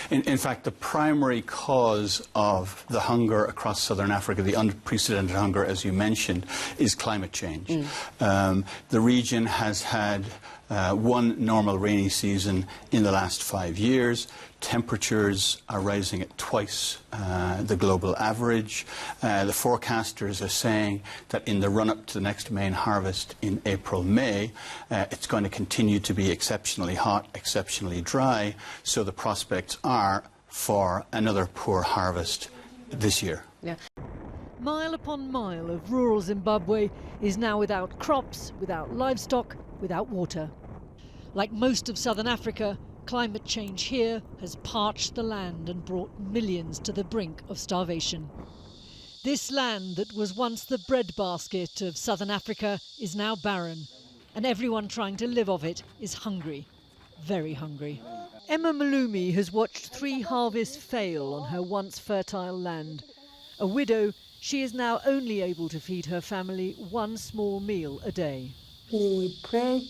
In fact, the primary cause of the hunger across southern Africa, the unprecedented hunger, as you mentioned, is climate change. The region has had one normal rainy season in the last 5 years. Temperatures are rising at twice the global average. The forecasters are saying that in the run-up to the next main harvest in April-May, it's going to continue to be exceptionally hot, exceptionally dry, so the prospects are for another poor harvest this year. Yeah. Mile upon mile of rural Zimbabwe is now without crops, without livestock, without water. Like most of southern Africa, climate change here has parched the land and brought millions to the brink of starvation. This land that was once the breadbasket of southern Africa is now barren, and everyone trying to live off it is hungry, very hungry. Emma Malumi has watched 3 harvests fail on her once fertile land. A widow, she is now only able to feed her family 1 small meal a day. We pray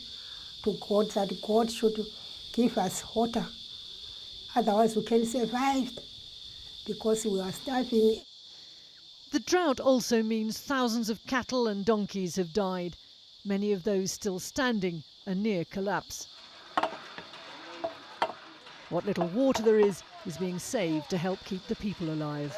to God that God should give us water. Otherwise we can survive because we are starving. The drought also means thousands of cattle and donkeys have died. Many of those still standing are near collapse. What little water there is being saved to help keep the people alive.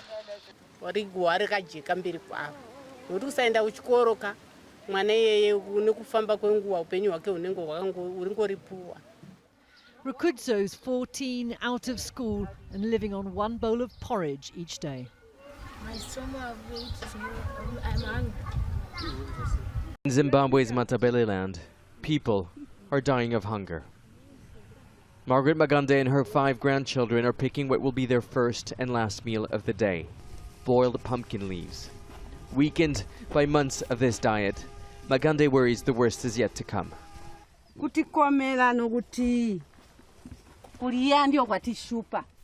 Rukudzo's 14 out of school and living on 1 bowl of porridge each day. In Zimbabwe's Matabeleland, people are dying of hunger. Margaret Magande and her 5 grandchildren are picking what will be their first and last meal of the day: boiled pumpkin leaves. Weakened by months of this diet, Magande worries the worst is yet to come.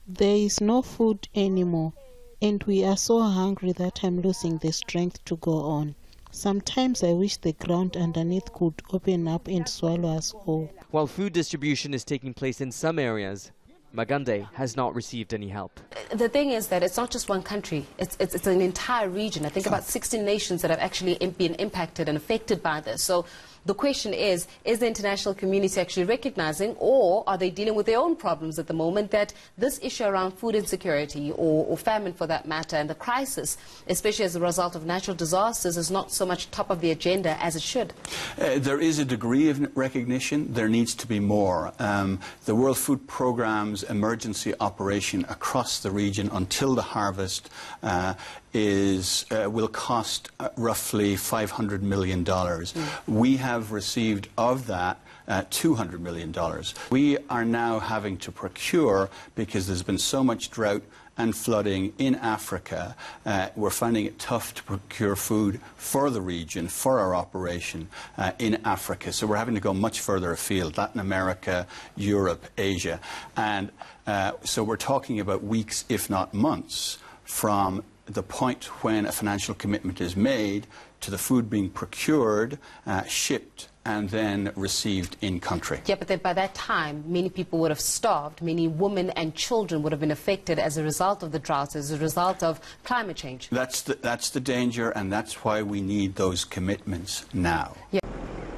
There is no food anymore, and we are so hungry that I'm losing the strength to go on. Sometimes I wish the ground underneath could open up and swallow us all. While food distribution is taking place in some areas, Magande has not received any help. The thing is that it's not just one country, it's an entire region. I think about 16 nations that have actually been impacted and affected by this. So the question is the international community actually recognizing, or are they dealing with their own problems at the moment, that this issue around food insecurity or famine for that matter, and the crisis, especially as a result of natural disasters, is not so much top of the agenda as it should? There is a degree of recognition. There needs to be more. The World Food Programme's emergency operation across the region until the harvest will cost roughly $500 million. We have received of that $200 million. We are now having to procure, because there's been so much drought and flooding in Africa, we're finding it tough to procure food for the region, for our operation in Africa. So we're having to go much further afield: Latin America, Europe, Asia. And so we're talking about weeks, if not months, from the point when a financial commitment is made to the food being procured, shipped, and then received in country. Yeah, but then by that time, many people would have starved. Many women and children would have been affected as a result of the drought, as a result of climate change. That's the danger, and that's why we need those commitments now. Yeah.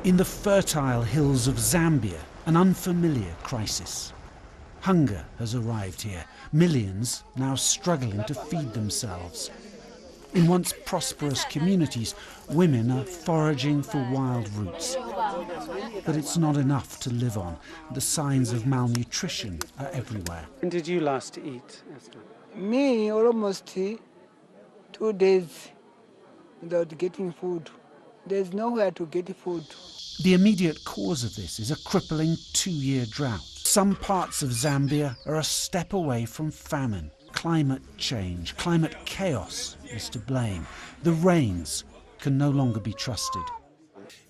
In the fertile hills of Zambia, an unfamiliar crisis. Hunger has arrived here. Millions now struggling to feed themselves. In once prosperous communities, women are foraging for wild roots. But it's not enough to live on. The signs of malnutrition are everywhere. When did you last eat, Esther? Me, almost 2 days without getting food. There's nowhere to get food. The immediate cause of this is a crippling 2-year drought. Some parts of Zambia are a step away from famine. Climate change, climate chaos is to blame. The rains can no longer be trusted.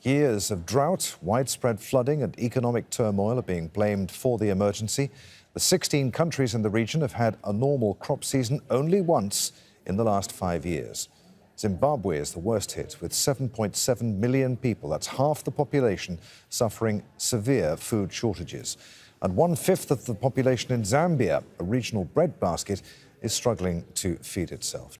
Years of drought, widespread flooding and economic turmoil are being blamed for the emergency. The 16 countries in the region have had a normal crop season only once in the last 5 years. Zimbabwe is the worst hit, with 7.7 million people, that's half the population, suffering severe food shortages. And 1/5 of the population in Zambia, a regional breadbasket, is struggling to feed itself.